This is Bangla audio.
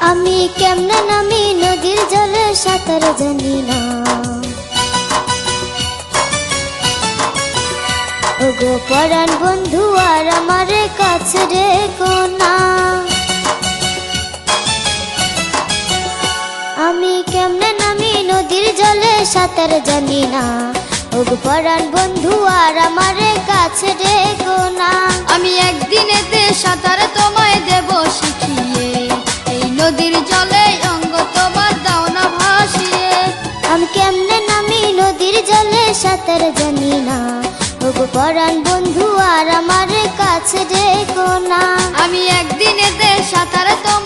আমি কেমনে নামি নদীর জলে সাঁতার জানি না। ওগো পরাণ বন্ধু আর আমার কাছে রেখো না। আমি কেমনে নামি নদীর জলে সাঁতার জানি না। ওগো পরাণ বন্ধু আর আমার কাছে রেখো না। আমি একদিনেতে সাঁতার তোমায় দেব শিখিয়ে, এই নদীর জলে অঙ্গ তোমার দাও না ভাসিয়ে। আমি কেমনে নামি নদীর জলে সাঁতার জানি না। ওগো পরাণ বন্ধু আর আমার কাছে রেখো না। আমি একদিনেতে সাঁতার তোমায়